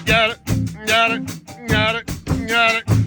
Got it, got it, got it, got it.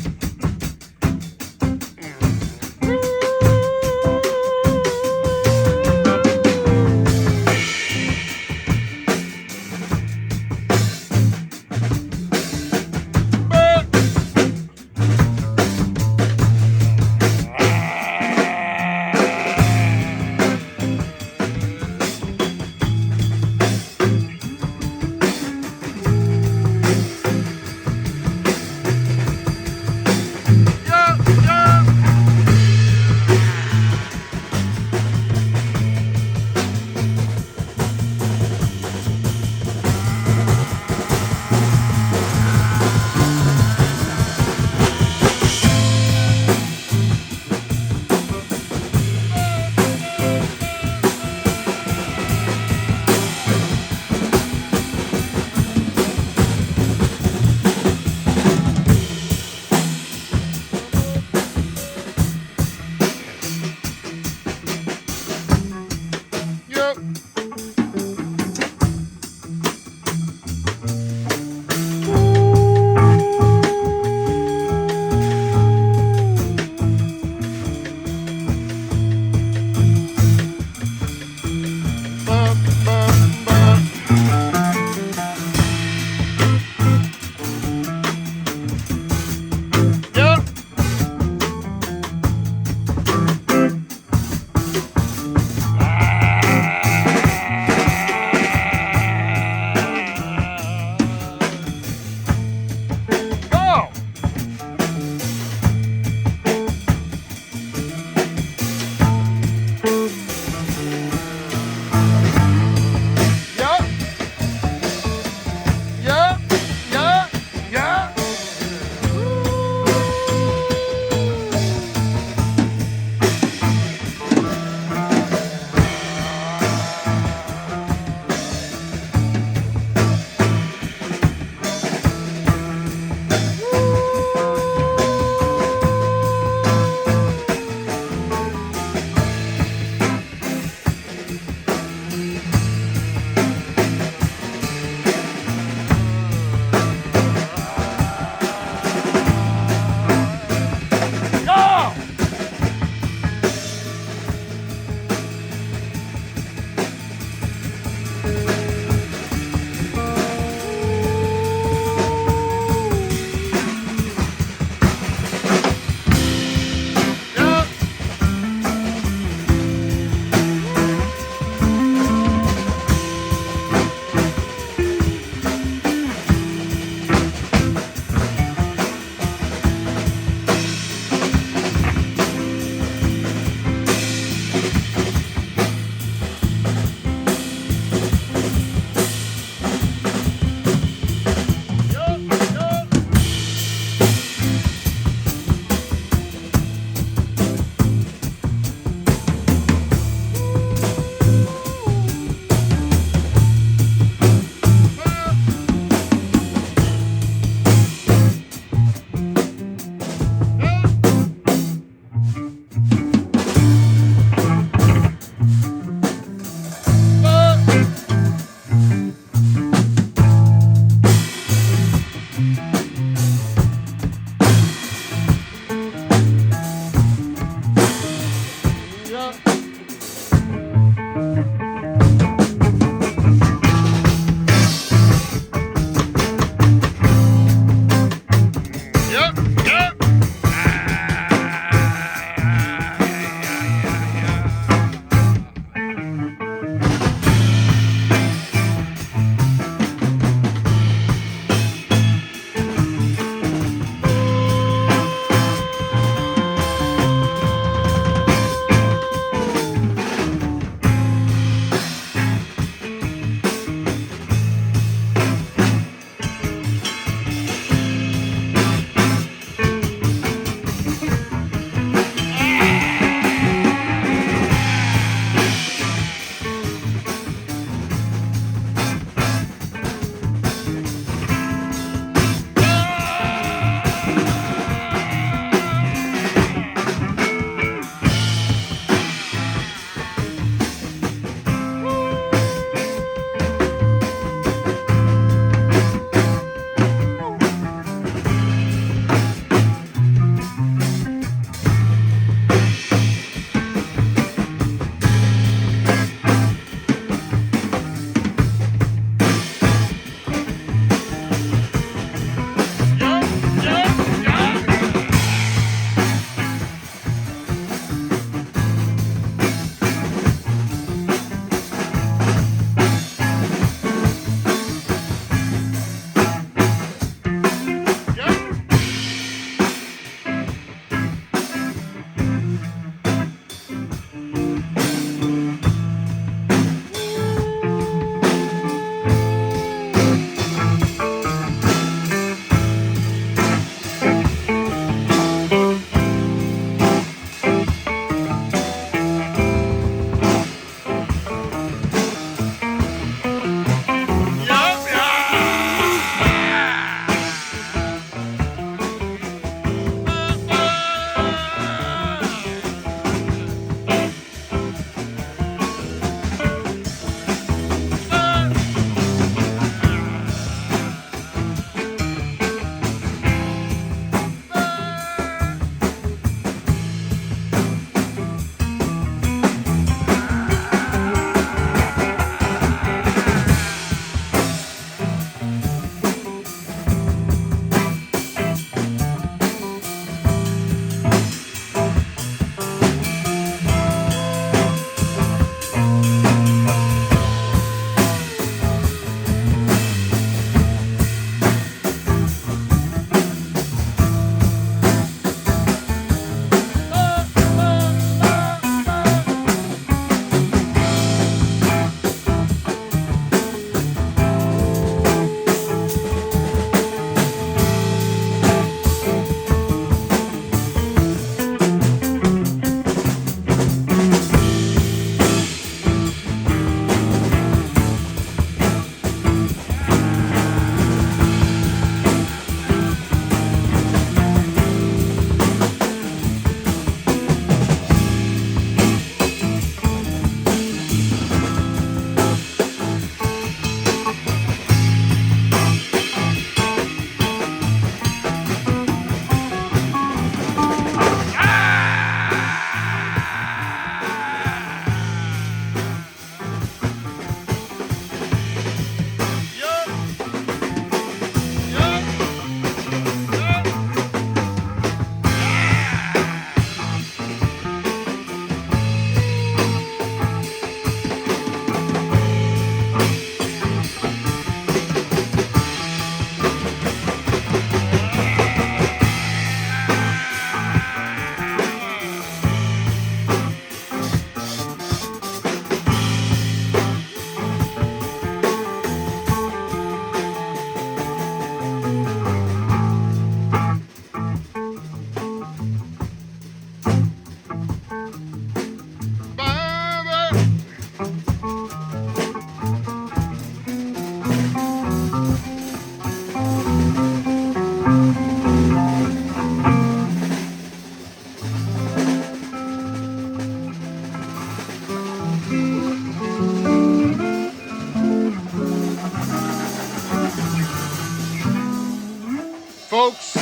Folks,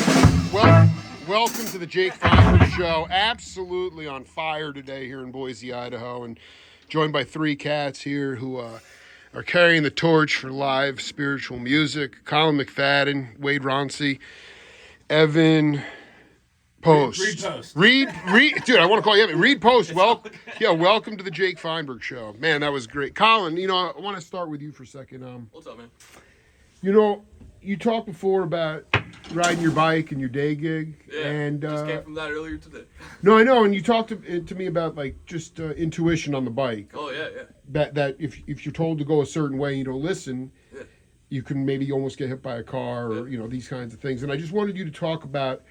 welcome to the Jake Feinberg Show. Absolutely on fire today here in Boise, Idaho, and joined by three cats here who are carrying the torch for live spiritual music. Collin McFadden, Wade Ronsse, Evan Post. Reed Post. Reed, dude, I want to call you Evan. Reed Post, welcome to the Jake Feinberg Show. Man, that was great. Collin, I want to start with you for a second. What's up, man? You talked before about riding your bike and your day gig. Yeah, and just came from that earlier today. No, I know, and you talked to me about just intuition on the bike. Oh yeah. That if you're told to go a certain way and you don't listen, you can maybe almost get hit by a car or these kinds of things. And I just wanted you to talk about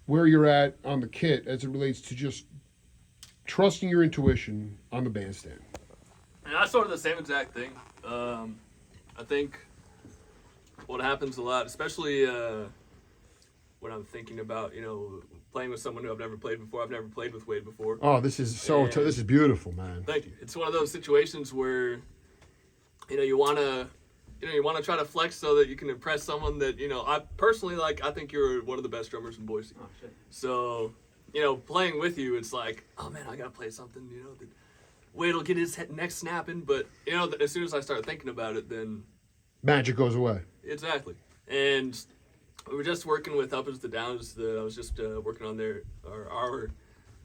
where you're at on the kit as it relates to just trusting your intuition on the bandstand. And that's sort of the same exact thing. I think what happens a lot, especially when I'm thinking about, playing with someone who I've never played before. I've never played with Wade before. Oh, this is this is beautiful, man. Thank you. It's one of those situations where, you want to try to flex so that you can impress someone that, I personally, I think you're one of the best drummers in Boise. Oh, shit. So, playing with you, it's like, oh man, I got to play something, that Wade will get his neck snapping. But, as soon as I start thinking about it, then Magic goes away. Exactly. And we were just working with Up Is the Downs. I was just working on our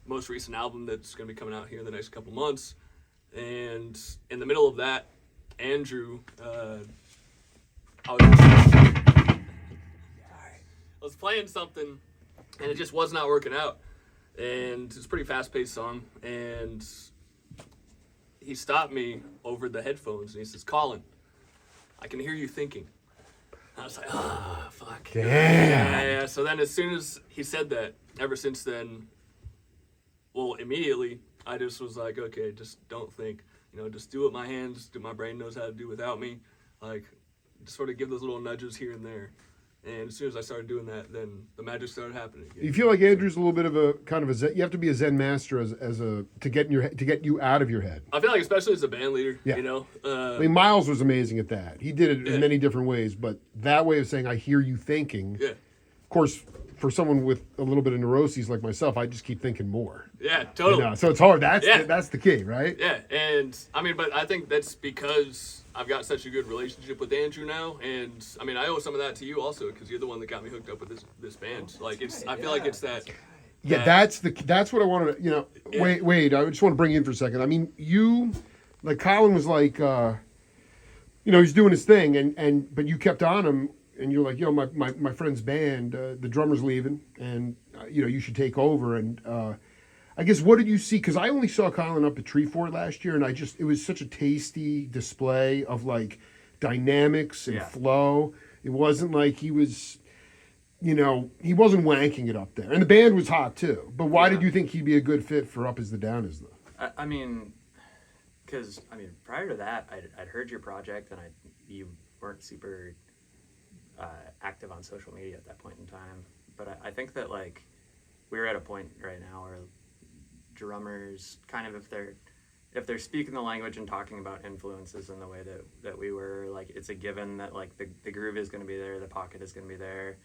most recent album that's going to be coming out here in the next couple months. And in the middle of that, Andrew, I was playing something, and it just was not working out. And it's a pretty fast-paced song. And he stopped me over the headphones, and he says, "Collin, I can hear you thinking." I was like, fuck. Damn. Yeah. So then as soon as he said that, ever since then, immediately, I just was like, okay, just don't think. Just do what my brain knows how to do without me. Just sort of give those little nudges here and there. And as soon as I started doing that, then the magic started happening again. You feel like Andrew's a little bit of a kind of a Zen, you have to be a Zen master to get you out of your head. I feel like especially as a band leader, Yeah. I mean, Miles was amazing at that. He did it in many different ways, but that way of saying "I hear you thinking," of course, for someone with a little bit of neuroses like myself, I just keep thinking more. Yeah, totally. So it's hard. That's the key, right? Yeah, and but I think that's because I've got such a good relationship with Andrew now, and I owe some of that to you also, because you're the one that got me hooked up with this band. I feel like it's that. Yeah, that's what I wanted to. Wait, I just want to bring you in for a second. I mean, you, Collin was he's doing his thing, but you kept on him, and you're like, my friend's band, the drummer's leaving, and you should take over. And I guess, what did you see? Because I only saw Collin up at Treefort last year, and it was such a tasty display of dynamics and flow. It wasn't like he was, he wasn't wanking it up there. And the band was hot too. But why did you think he'd be a good fit for Up Is the Down Is though? Because prior to that, I'd heard your project, and you weren't super active on social media at that point in time. But I think that we're at a point right now where drummers kind of, if they're speaking the language and talking about influences in the way that we were, it's a given that the groove is going to be there, the pocket is going to be there,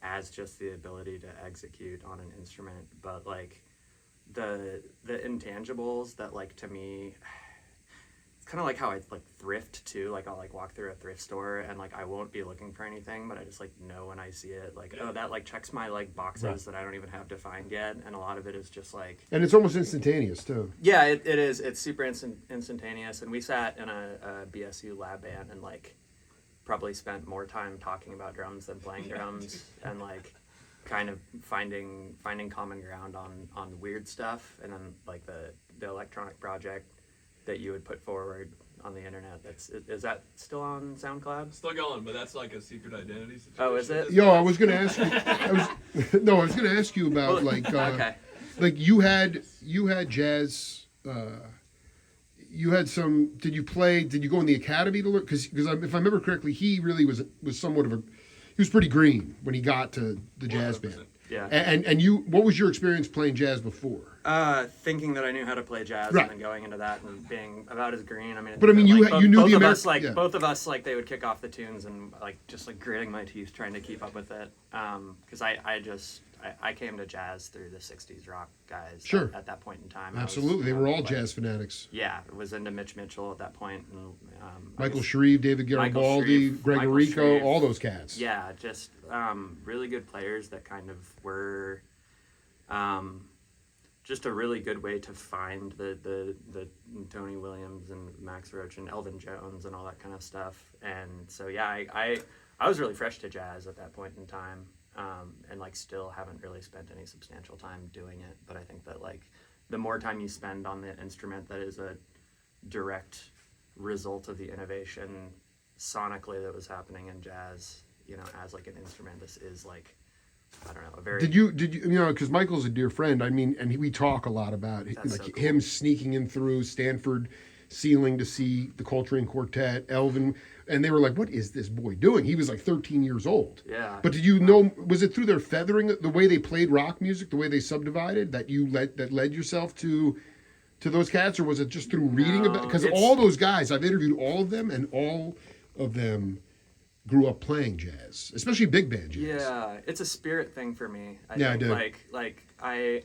as just the ability to execute on an instrument. But the intangibles that to me, it's kind of like how I thrift too. I'll walk through a thrift store and I won't be looking for anything, but I just know when I see it, oh, that checks my boxes that I don't even have defined yet. And a lot of it is just and it's almost instantaneous too. Yeah, it is. It's super instantaneous. And we sat in a BSU lab band and probably spent more time talking about drums than playing drums, and kind of finding common ground on weird stuff. And then the electronic project that you would put forward on the internet, is that still on SoundCloud? Still going, but that's a secret identity situation. Oh, is it? I was gonna ask you. I was gonna ask you about okay. You had jazz. You had some. Did you go in the academy to learn? Because if I remember correctly, he really was somewhat of a. He was pretty green when he got to the jazz 100%. Band. Yeah. And you, what was your experience playing jazz before? Thinking that I knew how to play jazz Right. and then going into that and being about as green. I mean, But I mean, you knew both the of us, American. both of us, like they would kick off the tunes and like just like gritting my teeth trying to keep up with it. Because I came to jazz through the '60s rock guys. Sure. At that point in time, Absolutely, they were all jazz fanatics. Yeah, was into Mitch Mitchell at that point, and Michael Shreve, David Michael Garibaldi, Shreve, Greg Michael Rico, Shreve. all those cats. Yeah, just really good players that kind of were just a really good way to find the Tony Williams and Max Roach and Elvin Jones and all that kind of stuff. And so yeah, I was really fresh to jazz at that point in time, and like still haven't really spent any substantial time doing it. But I think that like the more time you spend on the instrument that is a direct result of the innovation sonically that was happening in jazz, you know, as like an instrument, this is like, I don't know, a very... Did you because Michael's a dear friend. I mean, and we talk a lot about That's like so cool. him sneaking in through Stanford ceiling to see the Coltrane Quartet, Elvin, and they were like, "What is this boy doing?" He was like 13 years old. Yeah. But did you know? Was it through their feathering, the way they played rock music, the way they subdivided, that led yourself to those cats, or was it just through reading about? Because it's- all those guys, I've interviewed all of them, and all of them grew up playing jazz, especially big band jazz. Yeah, it's a spirit thing for me. I Yeah, I think. do. Like I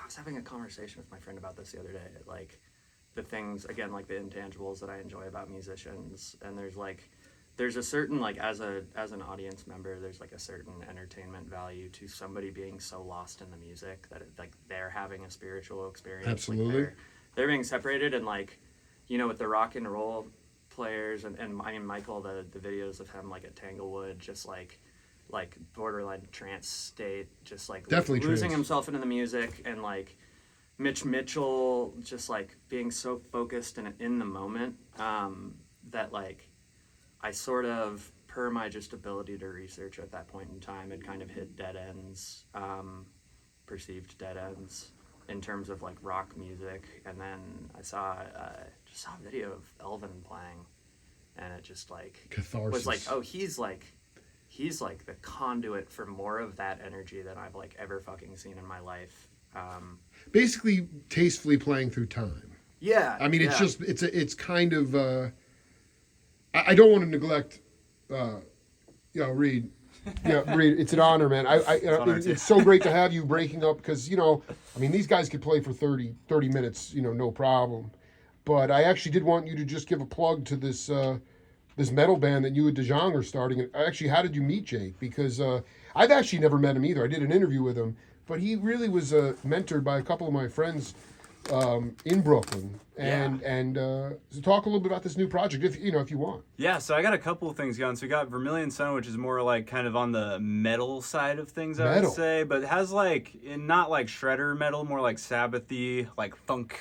was having a conversation with my friend about this the other day. Like the things, again, like the intangibles that I enjoy about musicians, and there's a certain, like, as an audience member, there's like a certain entertainment value to somebody being so lost in the music that like they're having a spiritual experience. Absolutely. Like they're being separated, and like, you know, with the rock and roll players and I mean Michael, the videos of him like at Tanglewood, just like borderline trance state, just like Definitely losing trance. himself into the music, and like Mitch Mitchell just like being so focused and in the moment, that like I sort of, per my just ability to research at that point in time, had kind of hit dead ends, perceived dead ends in terms of like rock music. And then I saw a video of Elvin playing, and it just like Catharsis. was like, oh, he's like the conduit for more of that energy than I've like ever fucking seen in my life. Basically, tastefully playing through time. Yeah, I mean, it's yeah. just it's kind of. I don't want to neglect. Reed. Yeah, Reed. It's an honor, man. It's so great to have you breaking up, because I mean, these guys could play for 30 minutes, no problem. But I actually did want you to just give a plug to this this metal band that you and DeJong are starting. And actually, how did you meet Jake? Because I've actually never met him either. I did an interview with him, but he really was mentored by a couple of my friends in Brooklyn. And so talk a little bit about this new project, if you want. Yeah, so I got a couple of things going. So we got Vermilion Sun, which is more like kind of on the metal side of things, I Metal. would say, but it has like not like shredder metal, more like Sabbathy, like funk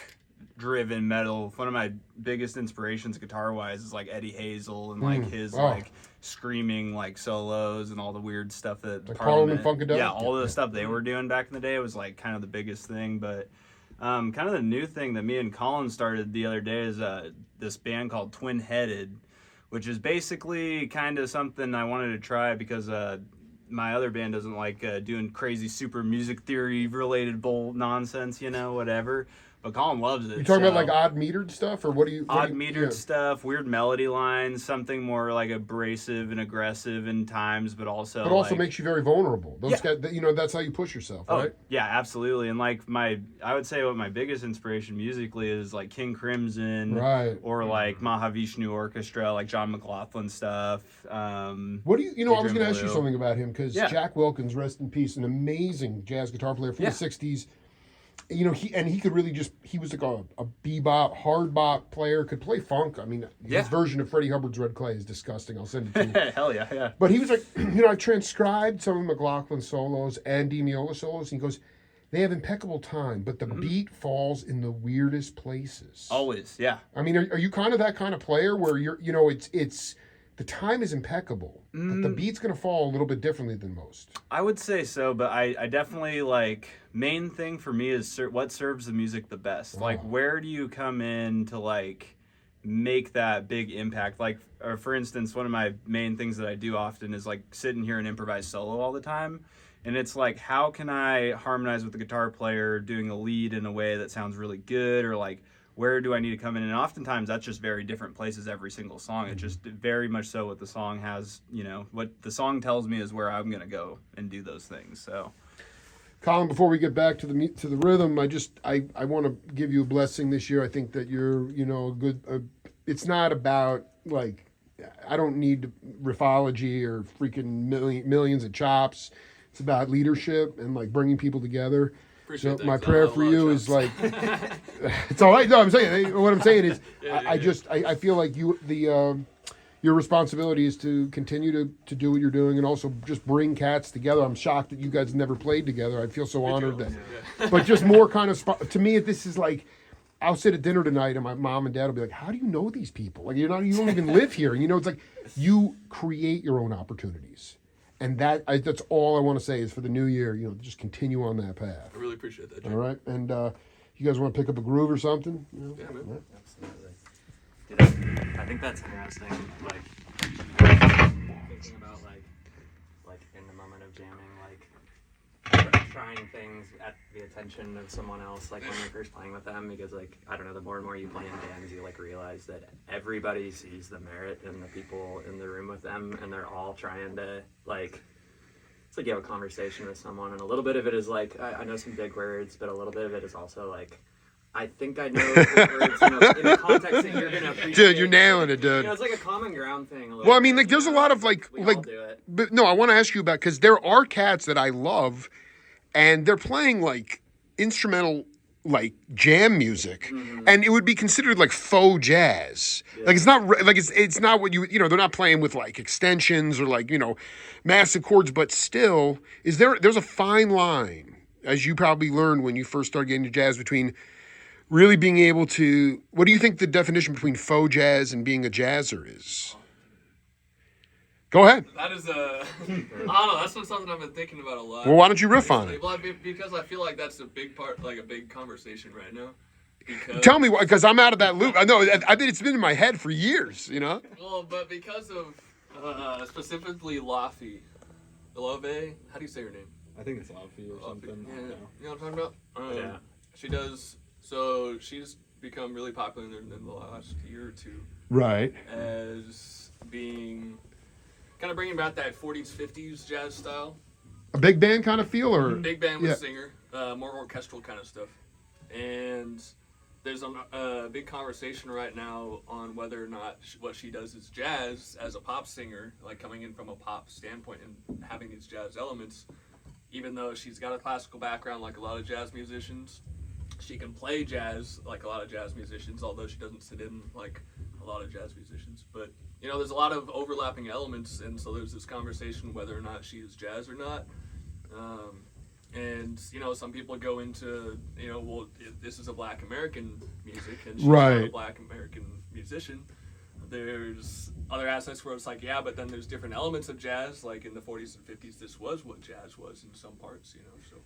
driven metal. One of my biggest inspirations guitar wise is like Eddie Hazel and like his like screaming like solos and all the weird stuff that Like Parliament Funkadelic? yeah, all the stuff they were doing back in the day was like kind of the biggest thing. But kind of the new thing that me and Collin started the other day is this band called Twin Headed, which is basically kind of something I wanted to try because my other band doesn't like doing crazy super music theory related bull nonsense, whatever. But Collin loves it. You talking so- about like odd metered stuff, or what do you? odd metered stuff, weird melody lines, something more like abrasive and aggressive in times, but also like, makes you very vulnerable. Those Yeah. guys, that's how you push yourself, right? yeah, absolutely. And like I would say what my biggest inspiration musically is like King Crimson, Right. or like Mahavishnu Orchestra, like John McLaughlin stuff. What do you? I was going to ask you Blue. something about him, because Yeah. Jack Wilkins, rest in peace, an amazing jazz guitar player from Yeah. the '60s. He could really he was like a bebop, hard bop player, could play funk. I mean, his Yeah. version of Freddie Hubbard's Red Clay is disgusting. I'll send it to you. Hell yeah, yeah. But he was like, I transcribed some of McLaughlin's solos and Demiola solos, and he goes, they have impeccable time, but the beat falls in the weirdest places. Always, yeah. I mean, are you kind of that kind of player where you're, it's the time is impeccable, but the beat's going to fall a little bit differently than most. I would say so, but I definitely like main thing for me is what serves the music the best. Like, where do you come in to like make that big impact? Like, or for instance, one of my main things that I do often is like sit and hear an improvised solo all the time. And it's like, how can I harmonize with the guitar player doing a lead in a way that sounds really good, or like, where do I need to come in? And oftentimes that's just very different places every single song. It's just very much so what the song has, you know, what the song tells me is where I'm going to go and do those things. So, Collin, before we get back to the rhythm, I want to give you a blessing this year. I think that you're, you know, a good. It's not about like, I don't need riffology or freaking millions of chops. It's about leadership and like bringing people together. Appreciate So that, my 'cause I prayer don't have for a lot of you chops. is like, it's all right. No, I'm saying what I'm saying is, I feel like your responsibility is to continue to do what you're doing and also just bring cats together. I'm shocked that you guys never played together. I feel so honored that, but just more kind of to me, this is like, I'll sit at dinner tonight and my mom and dad will be like, "How do you know these people? Like you don't even live here." And you know, it's like you create your own opportunities. And that's all I want to say is for the new year, you know, just continue on that path. I really appreciate that, Jake. All right? And you guys want to pick up a groove or something? You know? Yeah, man. Absolutely. Dude, I think that's interesting. Like thinking about like in the moment of jamming, like trying things at the attention of someone else, like when you're first playing with them, because like I don't know, the more and more you play in bands, you like realize that everybody sees the merit in the people in the room with them, and they're all trying to like. It's like you have a conversation with someone, and a little bit of it is like I know some big words, but a little bit of it is also like I think I know the words in a context that you're gonna appreciate. Dude, you're nailing it, dude. You know, it's like a common ground thing. A little Well, I mean, bit, like, there's you a know? lot of like, We all do it. but no, I want to ask you about, because there are cats that I love, and they're playing like instrumental, like jam music, and it would be considered like faux jazz. Like it's not like it's not what you know. They're not playing with like extensions or like, you know, massive chords, but still, there's a fine line, as you probably learned when you first started getting into jazz, between really being able to. What do you think the definition between faux jazz and being a jazzer is? Go ahead. That is I don't know. That's something I've been thinking about a lot. Well, why don't you riff on it? Well, because I feel like that's a big part, like a big conversation right now. Because, Tell me why, because I'm out of that loop. I know. I mean, it's been in my head for years. You know. Well, but because of specifically Love, how do you say her name? I think it's Laffy or something. Yeah, you know what I'm talking about? Yeah. She does. So she's become really popular in the last year or two Right. as being kind of bringing back that 40s, 50s jazz style. A big band kind of feel, or Big band with Yeah. singer, more orchestral kind of stuff. And there's a big conversation right now on whether or not what she does is jazz as a pop singer, like coming in from a pop standpoint and having these jazz elements. Even though she's got a classical background like a lot of jazz musicians, she can play jazz like a lot of jazz musicians, although she doesn't sit in like a lot of jazz musicians. But, you know, there's a lot of overlapping elements, and so there's this conversation whether or not she is jazz or not. And, you know, some people go into, you know, well, this is a Black American music, and she's not a Right. Black American musician. There's other aspects where it's like, yeah, but then there's different elements of jazz, like in the 40s and 50s, this was what jazz was in some parts, you know, so.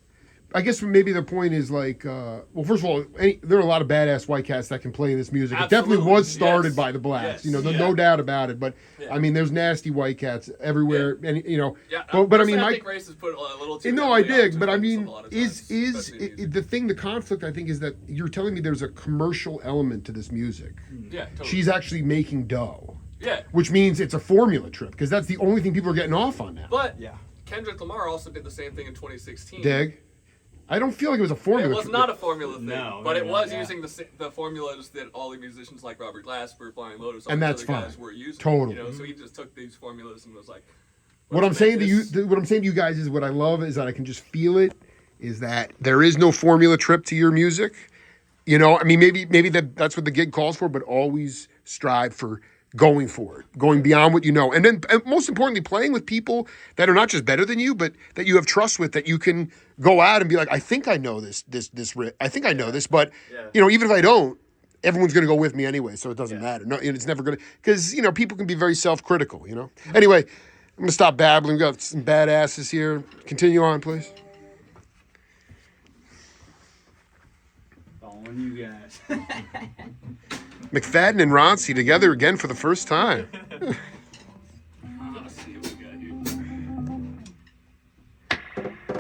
I guess maybe the point is like, well, first of all, there are a lot of badass white cats that can play this music. It definitely Absolutely, was started yes. by the blacks, Yes, you know, yeah. no doubt about it. But Yeah. I mean, there's nasty white cats everywhere, and you know, Yeah, but I mean, I think race has put a little too no, I heavily dig, onto but I race mean, a lot of times, especially in music. the thing, the conflict I think is that you're telling me there's a commercial element to this music. Yeah, totally. She's actually making dough, Yeah, which means it's a formula trip, because that's the only thing people are getting off on now. but Yeah. Kendrick Lamar also did the same thing in 2016. Dig? I don't feel like it was a It formula. was trip. not a formula thing, No, but no, it no, was yeah. using the formulas that all the musicians like Robert Glasper, Flying Lotus, all And these that's other guys fine. were using. Totally. You know, so he just took these formulas and was like, What let's I'm make saying to you, this- what I'm saying to you guys is what I love is that I can just feel it. Is that there is no formula trip to your music? You know, I mean, maybe that's what the gig calls for, but always strive for going for it, going beyond what you know, and then most importantly, playing with people that are not just better than you, but that you have trust with, that you can go out and be like, I think I know this riff. I think I know this, but you know, even if I don't, everyone's going to go with me anyway, so it doesn't matter. No, it's never going to, because you know, people can be very self-critical. You know. Anyway, I'm gonna stop babbling. We got some badasses here. Continue on, please. Following you guys. McFadden and Ronsse together again for the first time. Let's see what we got here.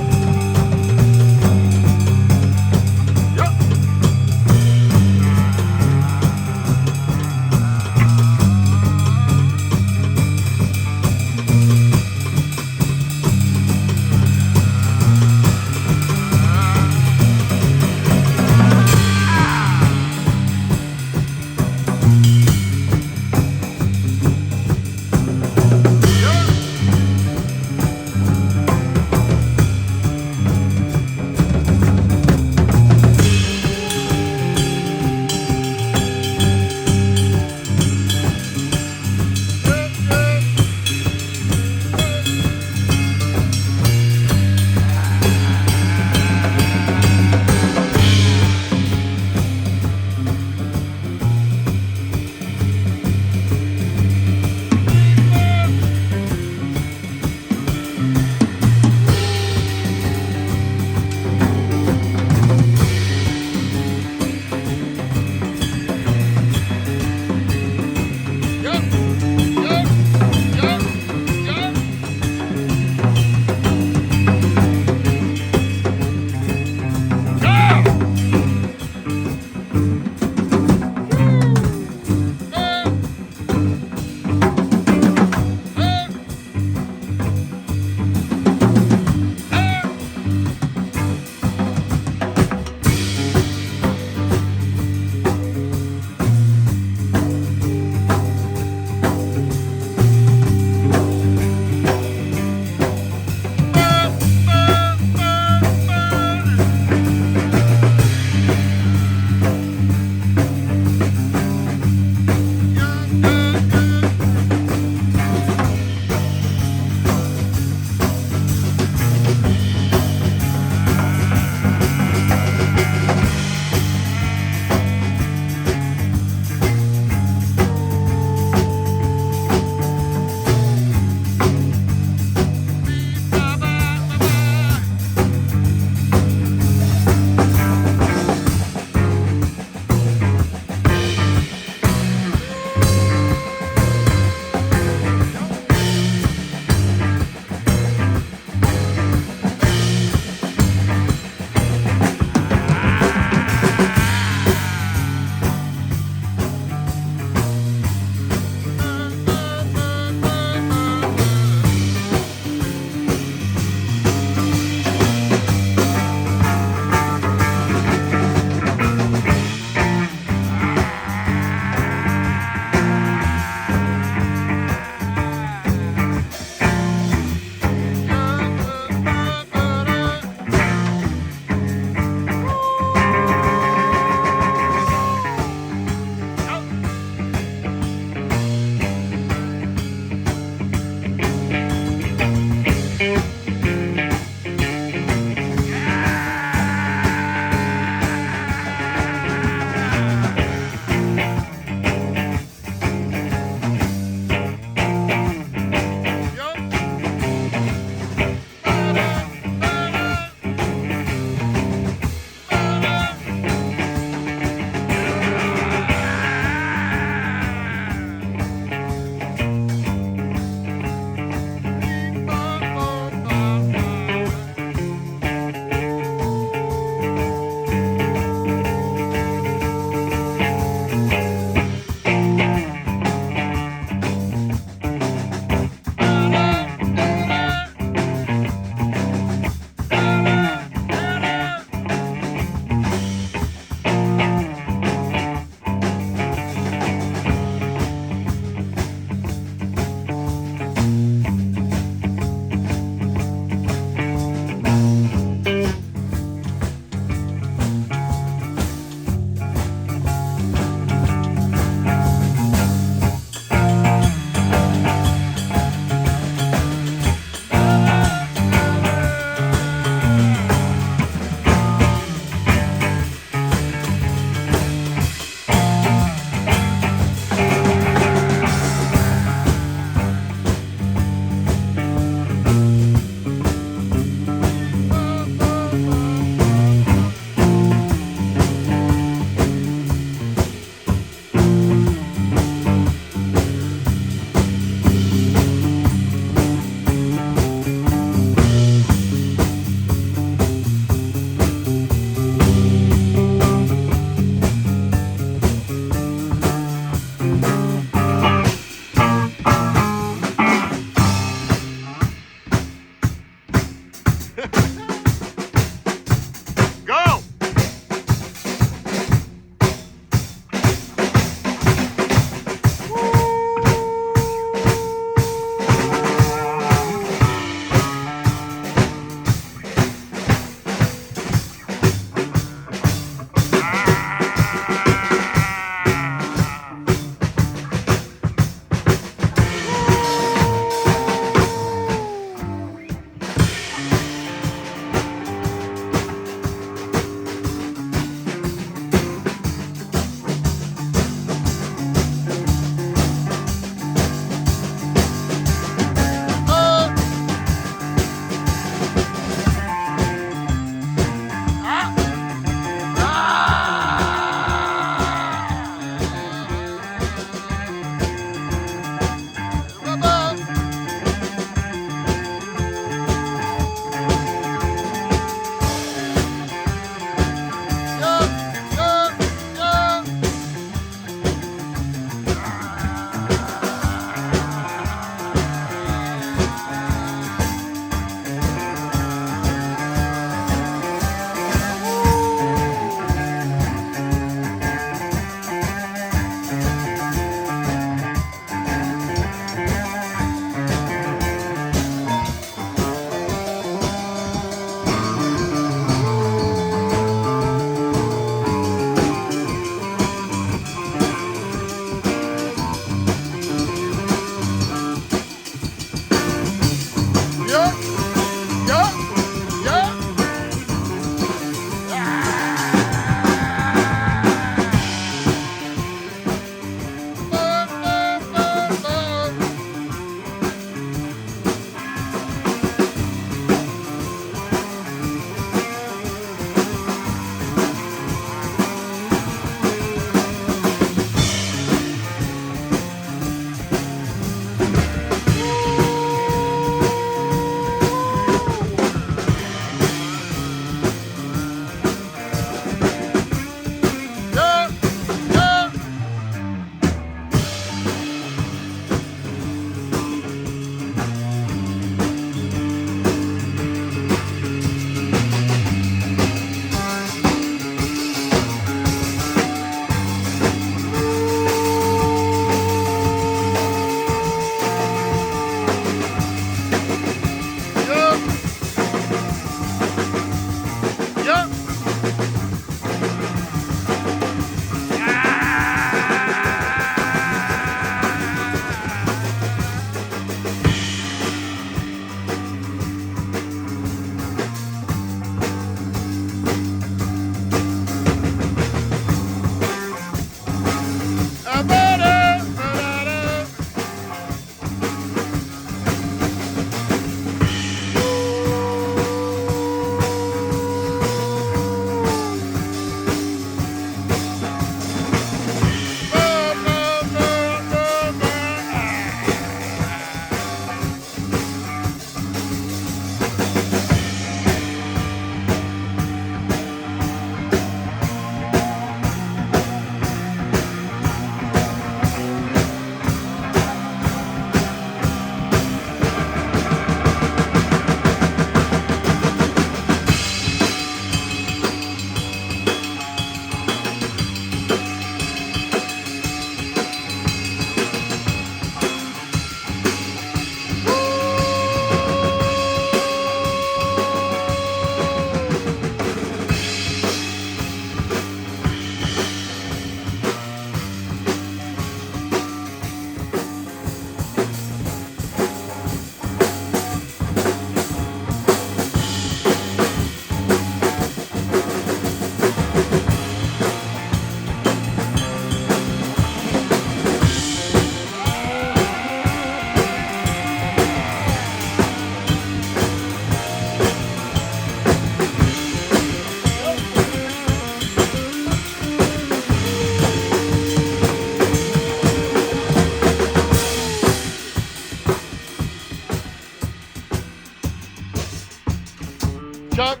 Chuck,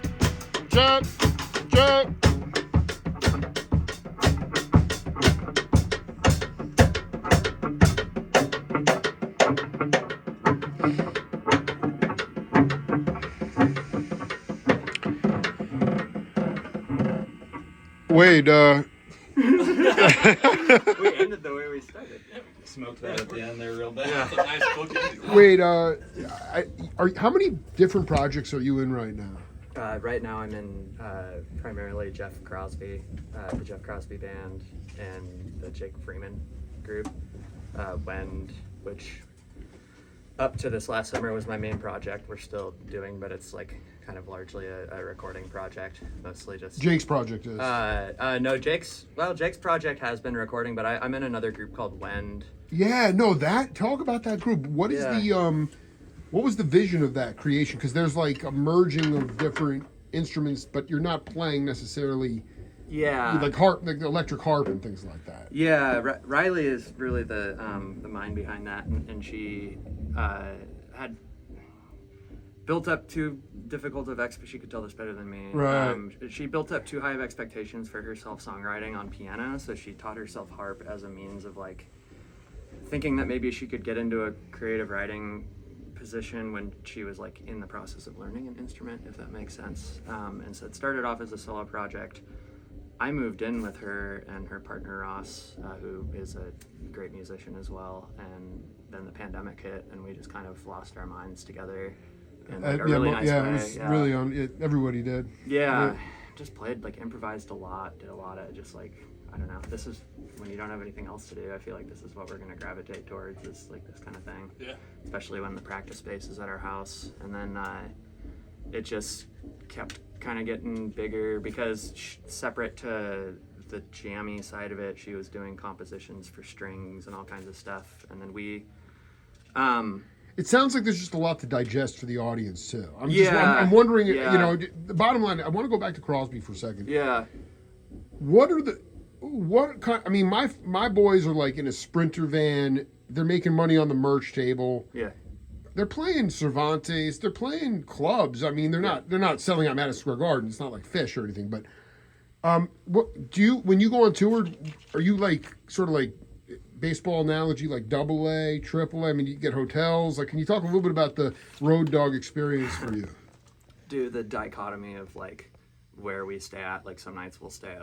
Chuck, Chuck. Wade, We ended the way we started. Smoked that at the end there real bad. That's a nice cookie. Wade, how many different projects are you in right now? Right now I'm in primarily Jeff Crosby, the Jeff Crosby Band, and the Jake Freeman group, Wend, which up to this last summer was my main project. We're still doing, but it's like kind of largely a recording project, mostly just. Jake's project is. No, Jake's project has been recording, but I'm in another group called Wend. Yeah, no, talk about that group. What is what was the vision of that creation? Because there's like a merging of different instruments, but you're not playing necessarily Yeah. like harp, like the electric harp and things like that. Yeah, Riley is really the mind behind that, and she had built up too difficult of she could tell this better than me. Right. She built up too high of expectations for herself songwriting on piano, so she taught herself harp as a means of like thinking that maybe she could get into a creative writing position when she was like in the process of learning an instrument, if that makes sense. And so it started off as a solo project. I moved in with her and her partner Ronsse, who is a great musician as well, and then the pandemic hit and we just kind of lost our minds together in like a really nice way. It was really on it. Everybody did. Yeah, just played, like improvised a lot, did a lot of just like, I don't know, this is when you don't have anything else to do, I feel like this is what we're gonna gravitate towards, is like this kind of thing. Yeah. Especially when the practice space is at our house. And then it just kept kind of getting bigger because separate to the jammy side of it, she was doing compositions for strings and all kinds of stuff. And then we It sounds like there's just a lot to digest for the audience too. I'm wondering, yeah. you know, the bottom line. I want to go back to Crosby for a second. Yeah. What kind? I mean, my boys are like in a Sprinter van. They're making money on the merch table. Yeah. They're playing Cervantes. They're playing clubs. I mean, they're not selling out Madison Square Garden. It's not like Fish or anything. But what do you, when you go on tour, are you like sort of like baseball analogy, like AA, AAA? I mean, you get hotels. Like, can you talk a little bit about the road dog experience for you? Do the dichotomy of like where we stay at. Like some nights we'll stay at